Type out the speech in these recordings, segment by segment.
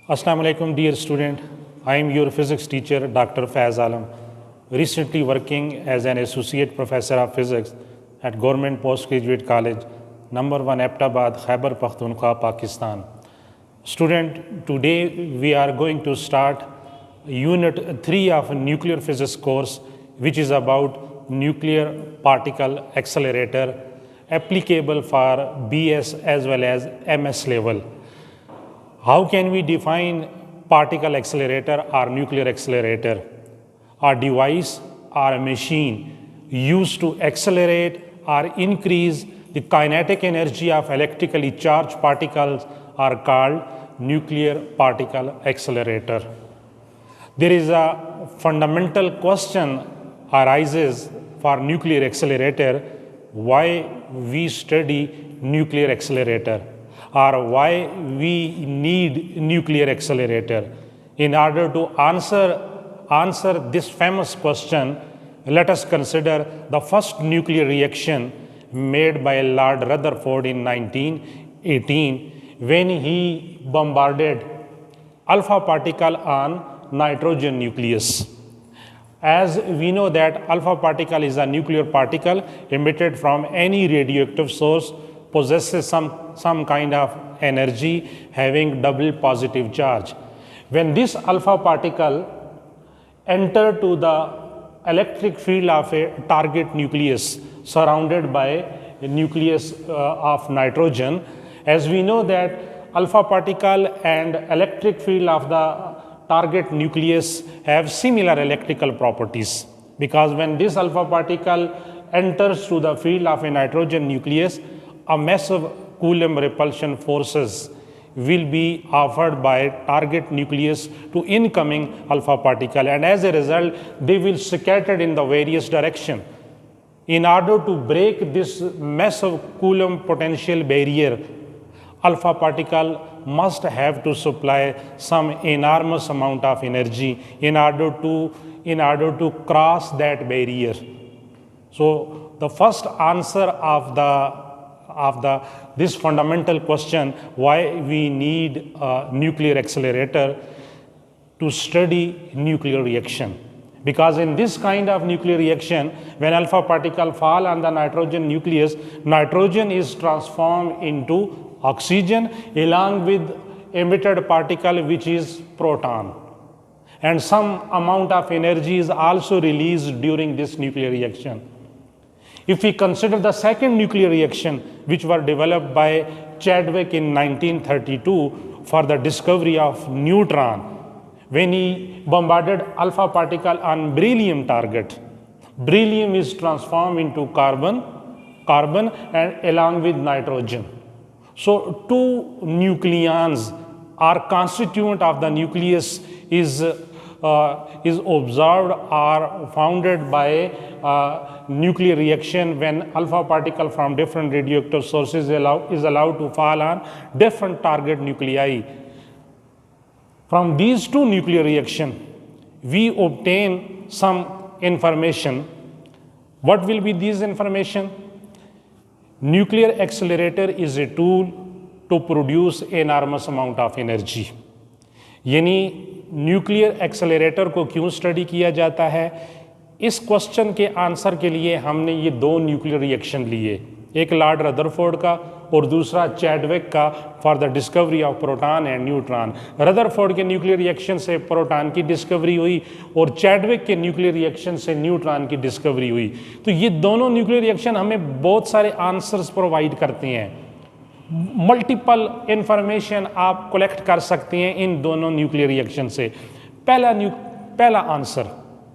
Assalamu alaikum, dear student. I am your physics teacher, Dr. Faiz Alam, recently working as an associate professor of physics at Government Postgraduate College, number 1 Aptabad, Khyber Pakhtunkhwa, Pakistan. Student, today we are going to start Unit 3 of Nuclear Physics course, which is about nuclear particle accelerator, applicable for BS as well as MS level. How can we define particle accelerator or nuclear accelerator? A device or a machine used to accelerate or increase the kinetic energy of electrically charged particles are called nuclear particle accelerator. There is a fundamental question arises for nuclear accelerator: why we study nuclear accelerator, or why we need nuclear accelerator. In order to answer this famous question, let us consider the first nuclear reaction made by Lord Rutherford in 1918 when he bombarded alpha particle on nitrogen nucleus. As we know that alpha particle is a nuclear particle emitted from any radioactive source, possesses some kind of energy having double positive charge. When this alpha particle enter to the electric field of a target nucleus surrounded by a nucleus of nitrogen, as we know that alpha particle and electric field of the target nucleus have similar electrical properties, because when this alpha particle enters to the field of a nitrogen nucleus, a massive Coulomb repulsion forces will be offered by target nucleus to incoming alpha particle, and as a result they will scatter in the various direction. In order to break this massive Coulomb potential barrier, alpha particle must have to supply some enormous amount of energy in order to cross that barrier. So the first answer of this fundamental question, why we need a nuclear accelerator, to study nuclear reaction. Because in this kind of nuclear reaction, when alpha particle fall on the nitrogen nucleus, nitrogen is transformed into oxygen along with emitted particle, which is proton. And some amount of energy is also released during this nuclear reaction. If we consider the second nuclear reaction, which were developed by Chadwick in 1932 for the discovery of neutron, when he bombarded alpha particle on beryllium target, beryllium is transformed into carbon and along with nitrogen. So two nucleons are constituent of the nucleus is observed or founded by nuclear reaction when alpha particle from different radioactive sources is allowed to fall on different target nuclei. From these two nuclear reactions, we obtain some information. What will be these information? Nuclear accelerator is a tool to produce enormous amount of energy. यानी nuclear accelerator को क्यों study किया जाता है? इस question के answer के लिए हमने ये दो न्यूक्लियर रिएक्शन लिए, एक लॉर्ड रदरफोर्ड का और दूसरा चैडविक का for the discovery of proton and neutron. Rutherford के न्यूक्लियर रिएक्शन से प्रोटॉन की डिस्कवरी हुई और चैडविक के न्यूक्लियर रिएक्शन से न्यूट्रॉन की डिस्कवरी हुई. तो ये दोनों न्यूक्लियर रिएक्शन हमें बहुत सारे आंसर्स प्रोवाइड करते हैं. मल्टीपल इंफॉर्मेशन आप कलेक्ट कर सकते हैं इन दोनों न्यूक्लियर रिएक्शन से. पहला आंसर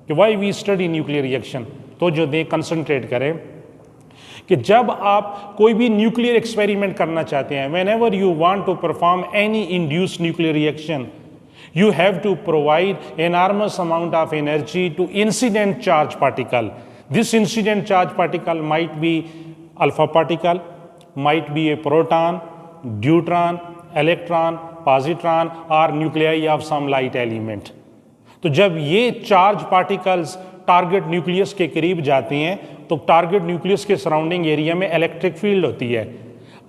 कि why we study nuclear reaction, तो जो दे कंसंट्रेट करें कि जब आप कोई भी न्यूक्लियर एक्सपेरिमेंट करना चाहते हैं, whenever you want to perform any induced nuclear reaction, you have to provide enormous amount of energy to incident charge particle. This incident charge particle might be alpha particle, might be a proton, deuteron, electron, positron or nuclei of some light element. तो जब ये charge particles target nucleus के करीब जाती हैं तो target nucleus के surrounding area में इलेक्ट्रिक फील्ड होती है.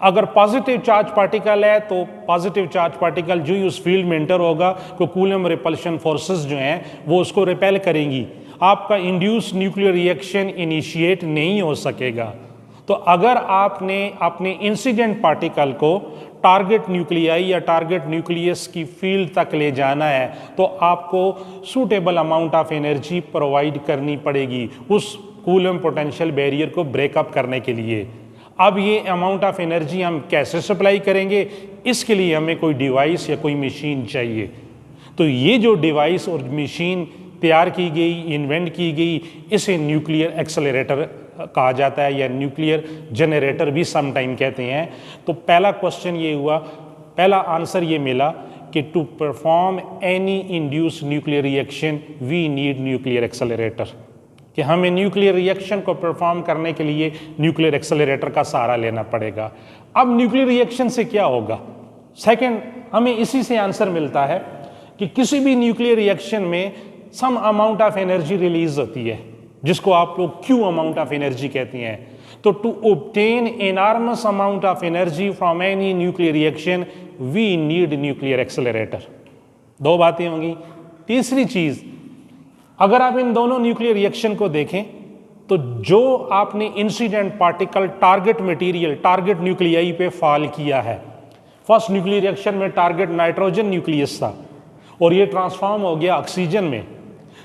अगर पॉजिटिव चार्ज पार्टिकल है तो पॉजिटिव चार्ज पार्टिकल जो ही उस फील्ड में एंटर होगा तो कूलम रिपल्शन फोर्सेस जो हैं वो उसको रिपेल करेंगी, आपका इंड्यूस न्यूक्लियर रिएक्शन इनिशिएट नहीं हो सकेगा। तो अगर आपने अपने इंसिडेंट पार्टिकल को टारगेट न्यूक्लियाई या टारगेट न्यूक्लियस की फील्ड तक ले जाना है तो आपको suitable amount of energy provide करनी पड़ेगी उस कूलम पोटेंशियल बैरियर को ब्रेकअप करने के लिए। अब ये अमाउंट ऑफ एनर्जी हम कैसे सप्लाई करेंगे, इसके लिए हमें कोई डिवाइस या कोई मशीन चाहिए। तो ये जो डिवाइस और मशीन तैयार की गई, इन्वेंट की गई, इसे न्यूक्लियर एक्सेलरेटर कहा जाता है या न्यूक्लियर जनरेटर भी समटाइम कहते हैं। तो पहला क्वेश्चन ये हुआ, पहला आंसर ये मिला कि to perform any induce nuclear reaction we need nuclear accelerator, कि हमें न्यूक्लियर रिएक्शन को परफॉर्म करने के लिए न्यूक्लियर एक्सेलरेटर का सहारा लेना पड़ेगा। अब न्यूक्लियर रिएक्शन से क्या होगा? सेकंड, हमें इसी से आंसर मिलता है कि किसी भी न्यूक्लियर रिएक्शन में some amount of energy release होती है जिसको आप लोग क्यू अमाउंट ऑफ एनर्जी कहते हैं। तो to obtain enormous amount of energy from any nuclear reaction we need nuclear accelerator. दो बातें होंगी। तीसरी चीज, अगर आप इन दोनों न्यूक्लियर रिएक्शन को देखें तो जो आपने incident particle target material target nuclei पे फॉल किया है, फर्स्ट न्यूक्लियर रिएक्शन में टारगेट नाइट्रोजन न्यूक्लियस था और ये ट्रांसफॉर्म हो गया ऑक्सीजन में,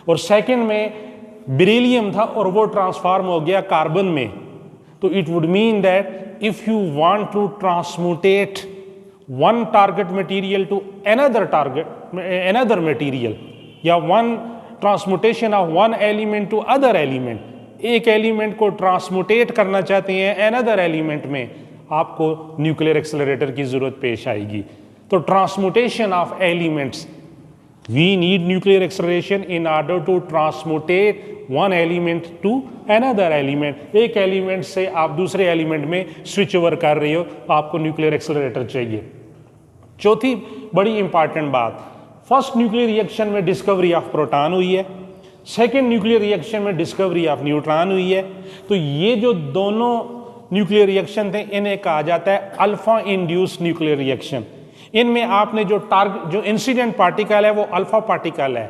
और सेकंड में बेरिलियम था और वो ट्रांसफॉर्म हो गया कार्बन में। तो it would mean that if you want to transmutate one target material to another material या one transmutation of one element to other element, एक एलिमेंट को ट्रांसम्यूटेट करना चाहते हैं अनदर एलिमेंट में, आपको न्यूक्लियर एक्सेलरेटर की जरूरत पेश आएगी। तो transmutation of elements, we need nuclear acceleration in order to transmutate one element to another element। एक एलिमेंट से आप दूसरे एलिमेंट में स्विच ओवर कर रहे हो, आपको न्यूक्लियर एक्सेलरेटर चाहिए। चौथी बड़ी इंपॉर्टेंट बात, फर्स्ट न्यूक्लियर रिएक्शन में डिस्कवरी ऑफ प्रोटॉन हुई है, सेकेंड न्यूक्लियर रिएक्शन में डिस्कवरी ऑफ न्यूट्रॉन हुई है। तो ये जो दोनों न्यूक्लियर रिएक्शन थे इन्हें कहा जाता है अल्फा इंड्यूस न्यूक्लियर रिएक्शन। इनमें आपने जो इंसिडेंट पार्टिकल है वो अल्फा पार्टिकल है,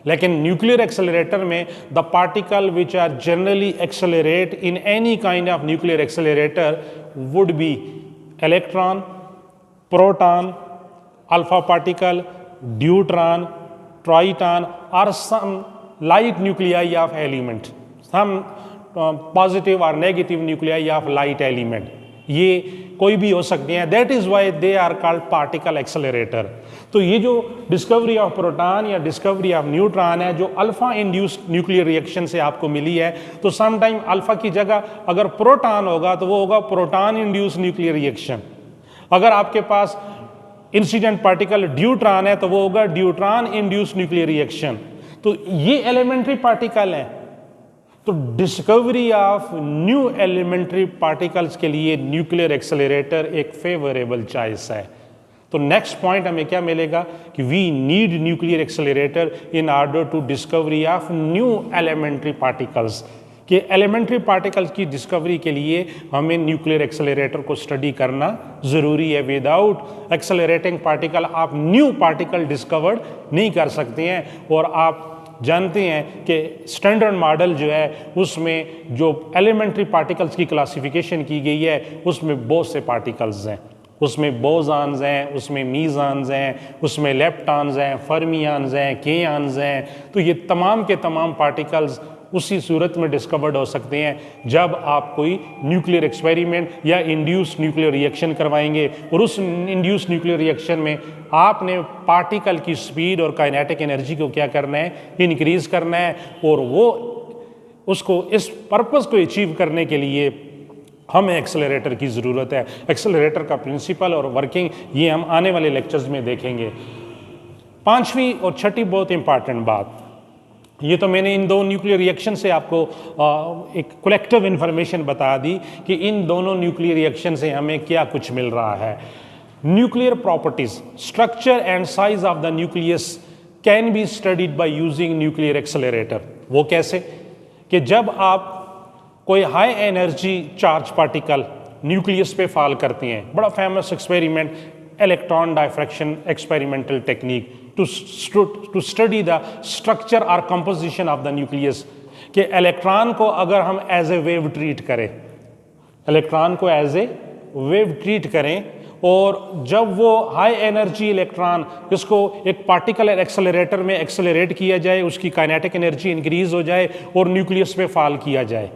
लेकिन न्यूक्लियर एक्सेलरेटर में the particle which are generally accelerate in any kind of nuclear accelerator would be electron, proton, alpha particle, deuteron, triton और some light nuclei of element, some positive और negative nuclei of light element. ये कोई भी हो सकते हैं, that is why they are called particle accelerator. तो ये जो डिस्कवरी ऑफ प्रोटॉन या डिस्कवरी ऑफ न्यूट्रॉन है जो अल्फा इंड्यूस्ड न्यूक्लियर रिएक्शन से आपको मिली है, तो समटाइम अल्फा की जगह अगर प्रोटॉन होगा तो वो होगा प्रोटॉन इंड्यूस्ड न्यूक्लियर रिएक्शन। अगर आपके पास इंसिडेंट पार्टिकल ड्यूट्रॉन है तो वो होगा ड्यूट्रॉन इंड्यूस्ड न्यूक्लियर रिएक्शन। तो ये एलिमेंट्री पार्टिकल है, तो discovery of new elementary particles के लिए न्यूक्लियर एक्सेलरेटर एक फेवरेबल चॉइस है। तो नेक्स्ट पॉइंट हमें क्या मिलेगा कि we need nuclear accelerator in order to discovery of new elementary particles. कि एलिमेंट्री पार्टिकल्स की डिस्कवरी के लिए हमें न्यूक्लियर एक्सेलरेटर को स्टडी करना ज़रूरी है। विदाउट एक्सेलरेटिंग पार्टिकल आप न्यू पार्टिकल डिस्कवर्ड नहीं कर सकते हैं। और आप जानते हैं कि स्टैंडर्ड मॉडल जो है उसमें जो एलिमेंट्री पार्टिकल्स की क्लासिफिकेशन की गई है उसमें बहुत से पार्टिकल्स हैं, उसमें बोसॉन्स हैं, उसमें मीज़ॉन्स हैं, उसमें लेप्टॉन्स हैं, फर्मियॉन्स हैं, केयॉन्स हैं। तो ये तमाम के तमाम पार्टिकल्स उसी सूरत में डिस्कवर्ड हो सकते हैं जब आप कोई न्यूक्लियर एक्सपेरिमेंट या इंड्यूस न्यूक्लियर रिएक्शन करवाएंगे। और उस इंड्यूस न्यूक्लियर रिएक्शन में आपने पार्टिकल की स्पीड और काइनेटिक एनर्जी को क्या करना है, इंक्रीज करना है। और वो उसको इस पर्पस को अचीव करने के लिए हमें एक्सेलरेटर की ज़रूरत है। एक्सेलरेटर का प्रिंसिपल और वर्किंग ये हम आने वाले लेक्चर्स में देखेंगे। पांचवी और छठी बहुत इंपॉर्टेंट बात, ये तो मैंने इन दो न्यूक्लियर रिएक्शन से आपको एक कलेक्टिव इंफॉर्मेशन बता दी कि इन दोनों न्यूक्लियर रिएक्शन से हमें क्या कुछ मिल रहा है। Nuclear properties, structure and size of the nucleus can be studied by using nuclear accelerator. वो कैसे कि जब आप कोई high energy charge particle nucleus पे फॉल करती हैं। बड़ा famous experiment electron diffraction experimental technique to study the structure और कंपोजिशन ऑफ द न्यूक्लियस, कि इलेक्ट्रॉन को अगर हम एज ए वेव ट्रीट करें, इलेक्ट्रॉन को एज ए वेव ट्रीट करें, और जब वो हाई एनर्जी इलेक्ट्रॉन जिसको एक पार्टिकल एक्सेलरेटर में एक्सेलरेट किया जाए, उसकी काइनेटिक एनर्जी इंक्रीज हो जाए और न्यूक्लियस पे फॉल किया जाए,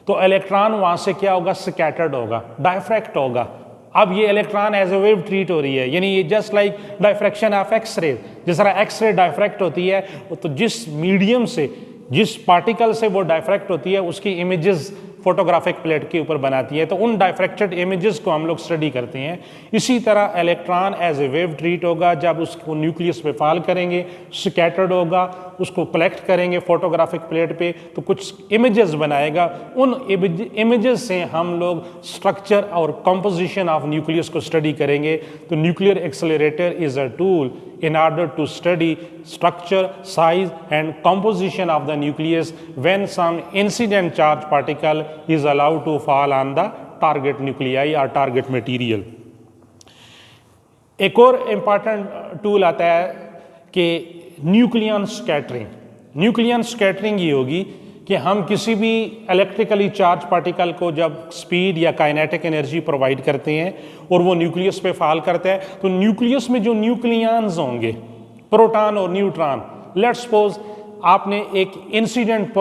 तो इलेक्ट्रॉन वहाँ से क्या होगा, स्कैटर्ड होगा, डायफ्रैक्ट होगा। अब ये electron as a wave treat हो रही है, यानी ये just like diffraction of X ray, जिस तरह एक्सरे डायफ्रैक्ट होती है, तो जिस मीडियम से, जिस पार्टिकल से वो डायफ्रैक्ट होती है, उसकी इमेजेस फोटोग्राफिक प्लेट के ऊपर बनाती है, तो उन डायफ्रैक्टेड इमेजेस को हम लोग स्टडी करते हैं। इसी तरह electron as a wave treat होगा, जब उसको न्यूक्लियस पे फॉल करेंगे, स्कैटर्ड होगा, उसको कलेक्ट करेंगे फोटोग्राफिक प्लेट पे, तो कुछ इमेजेस बनाएगा। उन इमेजेस से हम लोग स्ट्रक्चर और कंपोजिशन ऑफ न्यूक्लियस को स्टडी करेंगे। तो nuclear accelerator is a tool in order to study structure, size and composition of the nucleus when some incident charge particle is allowed to fall on the target nuclei or target material. एक और important tool आता है कि nucleon scattering. Nucleon scattering ये होगी कि हम किसी भी इलेक्ट्रिकली चार्ज पार्टिकल को जब स्पीड या काइनेटिक एनर्जी प्रोवाइड करते हैं और वो न्यूक्लियस पे फॉल करता है, तो न्यूक्लियस में जो न्यूक्लियंस होंगे, प्रोटॉन और न्यूट्रॉन, लेट्स सपोज आपने एक incident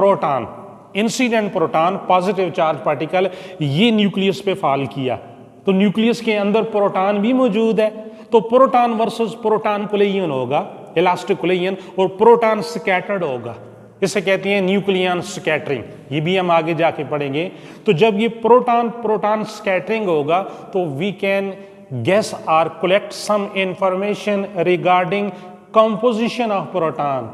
proton positive charge particle ये न्यूक्लियस पे फॉल किया, तो न्यूक्लियस के अंदर प्रोटॉन भी मौजूद है, तो प्रोटॉन वर्सेस प्रोटॉन कोलिजन होगा, इलास्टिक कोलिजन, और प्रोटॉन स्कैटर्ड होगा। इसे कहते हैं न्यूक्लियन स्कैटरिंग, ये भी हम आगे जाके पढ़ेंगे। तो जब ये प्रोटॉन स्कैटरिंग होगा, तो वी कैन गेस और collect some information regarding composition of proton,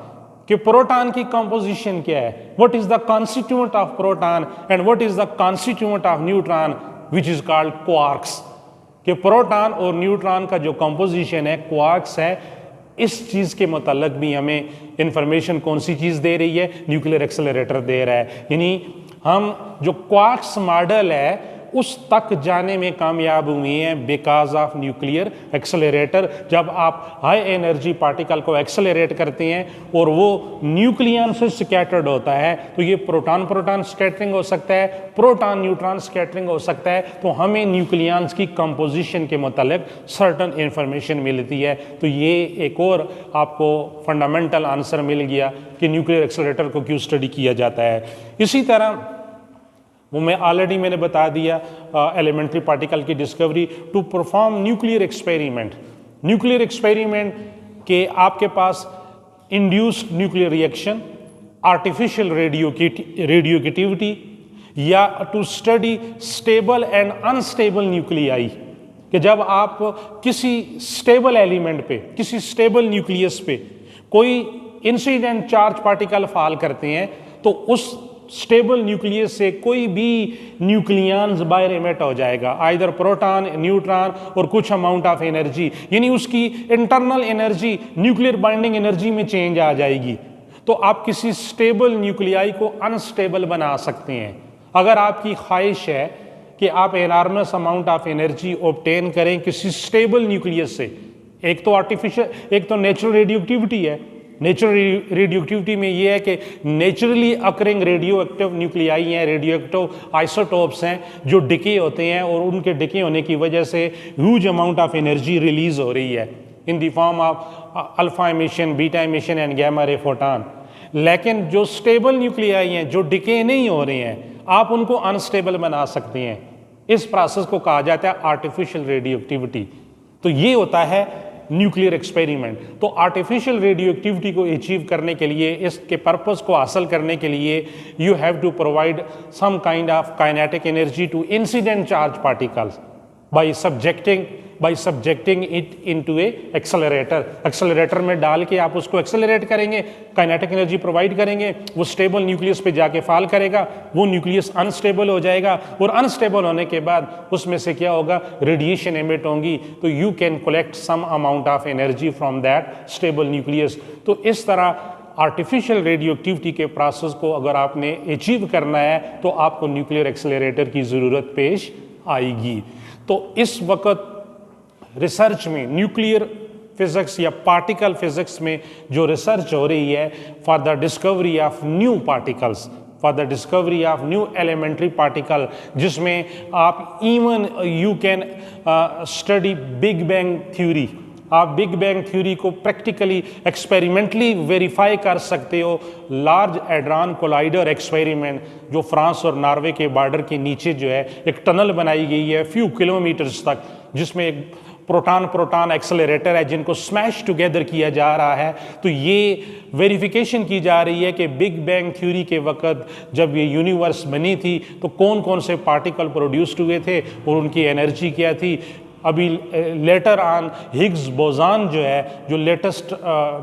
कि प्रोटॉन की कंपोजिशन क्या है, what is the constituent of proton and what is the constituent of neutron which is called quarks, कि proton और neutron का जो composition है क्वार्क्स है। इस चीज़ के मुताल्लिक भी हमें इंफॉर्मेशन कौन सी चीज़ दे रही है, न्यूक्लियर एक्सेलरेटर दे रहा है। यानी हम जो क्वार्क्स मॉडल है उस तक जाने में कामयाब हुए हैं बिकॉज ऑफ न्यूक्लियर एक्सेलरेटर। जब आप हाई एनर्जी पार्टिकल को एक्सेलरेट करते हैं और वो न्यूक्लियन से स्कैटर्ड होता है, तो ये प्रोटॉन स्कैटरिंग हो सकता है, प्रोटॉन न्यूट्रॉन स्कैटरिंग हो सकता है, तो हमें न्यूक्लियंस की कंपोजिशन के मुतालिक सर्टन इंफॉर्मेशन मिलती है। तो ये एक और आपको फंडामेंटल आंसर मिल गया कि न्यूक्लियर एक्सेलरेटर को क्यों स्टडी किया जाता है। इसी तरह वो मैंने बता दिया एलिमेंट्री पार्टिकल की discovery to perform nuclear experiment के आपके पास induced nuclear reaction, artificial radioactivity, या to study stable and unstable nuclei, कि जब आप किसी स्टेबल एलिमेंट पे, किसी स्टेबल न्यूक्लियस पे कोई इंसिडेंट चार्ज पार्टिकल फॉल करते हैं, तो उस स्टेबल न्यूक्लियस से कोई भी न्यूक्लियंस बाहर एमिट हो जाएगा, आइदर प्रोटॉन, न्यूट्रॉन और कुछ अमाउंट ऑफ एनर्जी, यानी उसकी internal energy nuclear binding energy में चेंज आ जाएगी। तो आप किसी स्टेबल न्यूक्लियाई को अनस्टेबल बना सकते हैं। अगर आपकी ख्वाहिश है कि आप enormous amount of energy obtain करें किसी स्टेबल न्यूक्लियस से, एक तो आर्टिफिशियल, एक तो नेचुरल रेडियोएक्टिविटी है। नेचुरल रेडियोएक्टिविटी में ये है कि naturally occurring radio active nuclei हैं, रेडियो एक्टिव आइसोटोप्स हैं जो डिके होते हैं, और उनके डिके होने की वजह से huge amount of energy release हो रही है in the form of alpha emission, beta emission and gamma ray photon. लेकिन जो स्टेबल न्यूक्लियाई हैं, जो डिके नहीं हो रहे हैं, आप उनको अनस्टेबल बना सकते हैं। इस प्रोसेस को कहा जाता है आर्टिफिशियल रेडियोएक्टिविटी। तो ये होता है न्यूक्लियर एक्सपेरिमेंट। तो आर्टिफिशियल रेडियोएक्टिविटी को अचीव करने के लिए, इसके पर्पस को हासिल करने के लिए, you have to provide some kind of kinetic energy to incident charge particles by subjecting it into a accelerator में डाल के आप उसको एक्सेलरेट करेंगे, काइनेटिक एनर्जी प्रोवाइड करेंगे, वो स्टेबल न्यूक्लियस पे जाके फॉल करेगा, वो न्यूक्लियस अनस्टेबल हो जाएगा, और अनस्टेबल होने के बाद उसमें से क्या होगा, रेडिएशन एमिट होंगी। तो you can collect some amount of energy from that stable nucleus. तो इस तरह आर्टिफिशियल रेडियोएक्टिविटी के प्रोसेस को अगर आपने अचीव करना है, तो आपको न्यूक्लियर एक्सेलरेटर की ज़रूरत पेश आएगी। तो इस वक्त रिसर्च में न्यूक्लियर फिजिक्स या पार्टिकल फिजिक्स में जो रिसर्च हो रही है for the discovery of new particles, for the discovery of new elementary particle, जिसमें आप even you can study big bang theory, आप बिग बैंग थ्योरी को प्रैक्टिकली एक्सपेरिमेंटली वेरीफाई कर सकते हो। लार्ज एड्रॉन कोलाइडर एक्सपेरिमेंट जो फ्रांस और Norway के बॉर्डर के नीचे जो है एक टनल बनाई गई है फ्यू किलोमीटर्स तक, जिसमें एक प्रोटॉन प्रोटॉन एक्सेलरेटर है जिनको स्मैश टुगेदर किया जा रहा है। तो ये वेरिफिकेशन की जा रही है कि बिग बैंग थ्योरी के वक्त जब ये यूनिवर्स बनी थी तो कौन कौन से पार्टिकल प्रोड्यूस्ड हुए थे और उनकी एनर्जी क्या थी। अभी लेटर ऑन हिग्स बोजान जो है, जो लेटेस्ट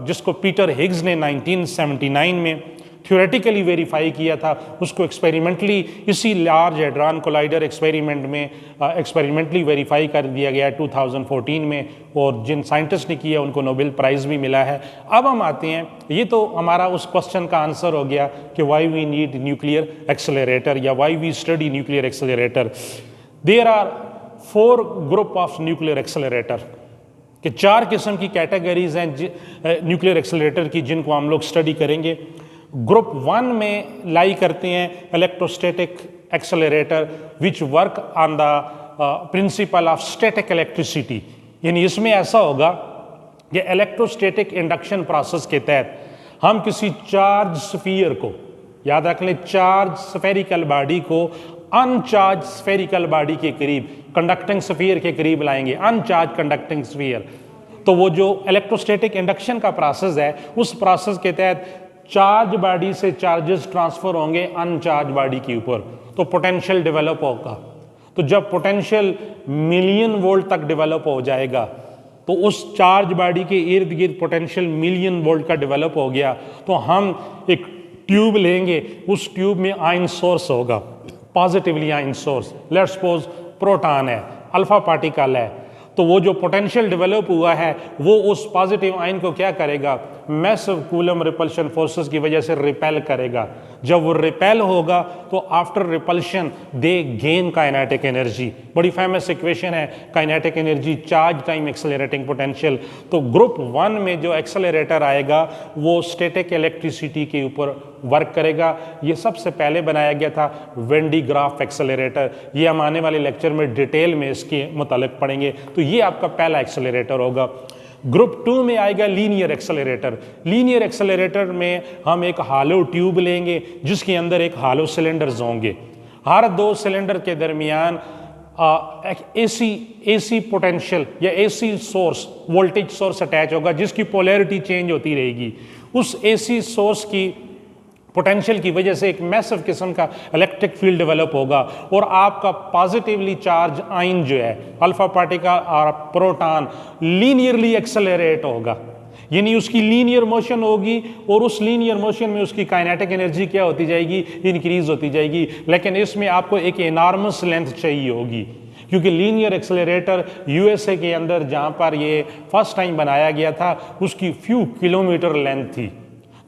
जिसको पीटर हिग्स ने 1979 में थ्योरेटिकली वेरीफाई किया था, उसको एक्सपेरिमेंटली इसी लार्ज एड्रॉन कोलाइडर एक्सपेरिमेंट में एक्सपेरिमेंटली वेरीफाई कर दिया गया 2014 में, और जिन साइंटिस्ट ने किया उनको नोबेल प्राइज़ भी मिला है। अब हम आते हैं, ये तो हमारा उस क्वेश्चन का आंसर हो गया कि why we need nuclear accelerator या why we study nuclear accelerator. There are 4 group of nuclear accelerator, कि 4 किस्म की कैटेगरीज हैं न्यूक्लियर एक्सेलरेटर की जिनको हम लोग स्टडी करेंगे। ग्रुप 1 में लाई करते हैं electrostatic accelerator which work on the principle of static electricity, यानी इसमें ऐसा होगा कि इलेक्ट्रोस्टैटिक इंडक्शन प्रोसेस के तहत हम किसी चार्ज स्फीयर को, याद रख लें, चार्ज स्फेरिकल बॉडी को अनचार्ज स्फेरिकल बॉडी के करीब, कंडक्टिंग स्फीयर के करीब लाएंगे, अनचार्ज कंडक्टिंग स्फीयर। तो वो जो इलेक्ट्रोस्टैटिक इंडक्शन का प्रोसेस है, उस प्रोसेस के तहत चार्ज बॉडी से चार्जेस ट्रांसफर होंगे अनचार्ज बॉडी के ऊपर, तो पोटेंशियल डेवलप होगा। तो जब पोटेंशियल मिलियन वोल्ट तक डेवलप हो जाएगा, तो उस चार्ज बॉडी के इर्द गिर्द पोटेंशियल मिलियन वोल्ट का डेवलप हो गया, तो हम एक ट्यूब लेंगे, उस ट्यूब में आयन सोर्स होगा, positively ion source, let's suppose proton है, अल्फा पार्टिकल है। तो वो जो पोटेंशियल डेवलप हुआ है वो उस पॉजिटिव आयन को क्या करेगा, मैसिव कूलम रिपल्शन फोर्सेस की वजह से रिपेल करेगा। जब वो रिपेल होगा तो आफ्टर रिपल्शन दे गेन काइनेटिक एनर्जी। बड़ी फेमस इक्वेशन है kinetic energy charge time accelerating potential. तो ग्रुप 1 में जो एक्सेलरेटर आएगा वो स्टैटिक इलेक्ट्रिसिटी के ऊपर वर्क करेगा। ये सबसे पहले बनाया गया था वेन डी ग्राफ एक्सेलरेटर। ये हम आने वाले लेक्चर में डिटेल में इसके मुतालिक पढ़ेंगे। तो ये आपका पहला एक्सेलरेटर होगा। ग्रुप 2 में आएगा लीनियर एक्सेलरेटर। लीनियर एक्सेलरेटर में हम एक हालो ट्यूब लेंगे जिसके अंदर एक हालो सिलेंडर्स होंगे। हर 2 सिलेंडर के दरमियान एसी पोटेंशियल या AC source, voltage source attach होगा जिसकी पोलैरिटी चेंज होती रहेगी। उस एसी सोर्स की पोटेंशियल की वजह से एक मैसिव किस्म का इलेक्ट्रिक फील्ड डेवलप होगा और आपका पॉजिटिवली चार्ज आयन जो है अल्फा पार्टिकल और प्रोटॉन लीनियरली एक्सेलरेट होगा, यानी उसकी लीनियर मोशन होगी और उस लीनियर मोशन में उसकी काइनेटिक एनर्जी क्या होती जाएगी, इंक्रीज होती जाएगी। लेकिन इसमें आपको एक एनॉर्मस लेंथ चाहिए होगी क्योंकि लीनियर एक्सेलरेटर यूएसए के अंदर जहाँ पर ये फर्स्ट टाइम बनाया गया था उसकी फ्यू किलोमीटर लेंथ थी।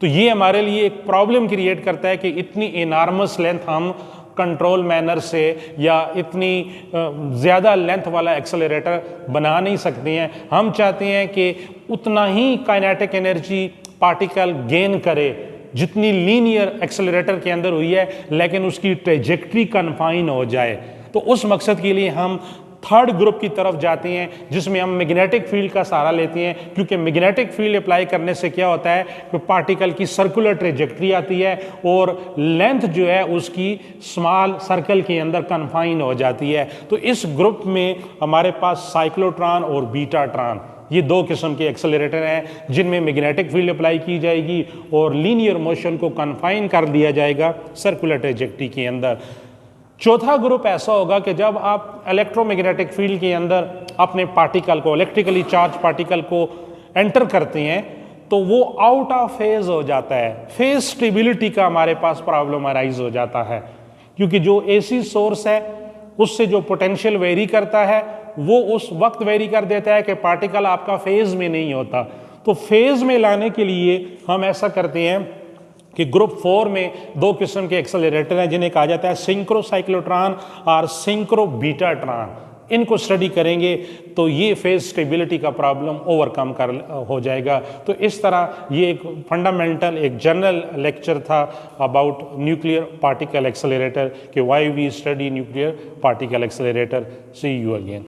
तो ये हमारे लिए एक प्रॉब्लम क्रिएट करता है कि इतनी एनॉर्मस लेंथ हम कंट्रोल मैनर से या इतनी ज़्यादा लेंथ वाला एक्सेलरेटर बना नहीं सकते हैं। हम चाहते हैं कि उतना ही काइनेटिक एनर्जी पार्टिकल गेन करे जितनी लीनियर एक्सेलरेटर के अंदर हुई है, लेकिन उसकी ट्रेजेक्ट्री कन्फाइन हो जाए। तो उस मकसद के लिए हम थर्ड ग्रुप की तरफ जाते हैं जिसमें हम मैग्नेटिक फील्ड का सहारा लेते हैं, क्योंकि मैग्नेटिक फील्ड अप्लाई करने से क्या होता है कि पार्टिकल की सर्कुलर ट्रेजेक्ट्री आती है और लेंथ जो है उसकी स्मॉल सर्कल के अंदर कन्फाइन हो जाती है। तो इस ग्रुप में हमारे पास साइक्लोट्रॉन और बीटाट्रॉन, ये 2 किस्म के एक्सेलरेटर हैं जिनमें मैग्नेटिक फील्ड अप्लाई की जाएगी और लीनियर मोशन को कन्फाइन कर दिया जाएगा सर्कुलर ट्रेजेक्ट्री के अंदर। चौथा ग्रुप ऐसा होगा कि जब आप इलेक्ट्रोमैग्नेटिक फील्ड के अंदर अपने पार्टिकल को, इलेक्ट्रिकली चार्ज पार्टिकल को एंटर करते हैं तो वो आउट ऑफ फेज हो जाता है। फेज स्टेबिलिटी का हमारे पास प्रॉब्लम अराइज हो जाता है क्योंकि जो एसी सोर्स है उससे जो पोटेंशियल वेरी करता है वो उस वक्त वेरी कर देता है कि पार्टिकल आपका फेज में नहीं होता। तो फेज में लाने के लिए हम ऐसा करते हैं कि ग्रुप 4 में दो किस्म के एक्सेलरेटर हैं जिन्हें कहा जाता है सिंक्रोसाइक्लोट्रॉन और सिंक्रोबीटाट्रॉन। इनको स्टडी करेंगे तो ये फेज स्टेबिलिटी का प्रॉब्लम ओवरकम हो जाएगा। तो इस तरह ये एक फंडामेंटल एक जनरल लेक्चर था अबाउट न्यूक्लियर पार्टिकल एक्सेलरेटर कि why we study nuclear particle accelerator. See you again.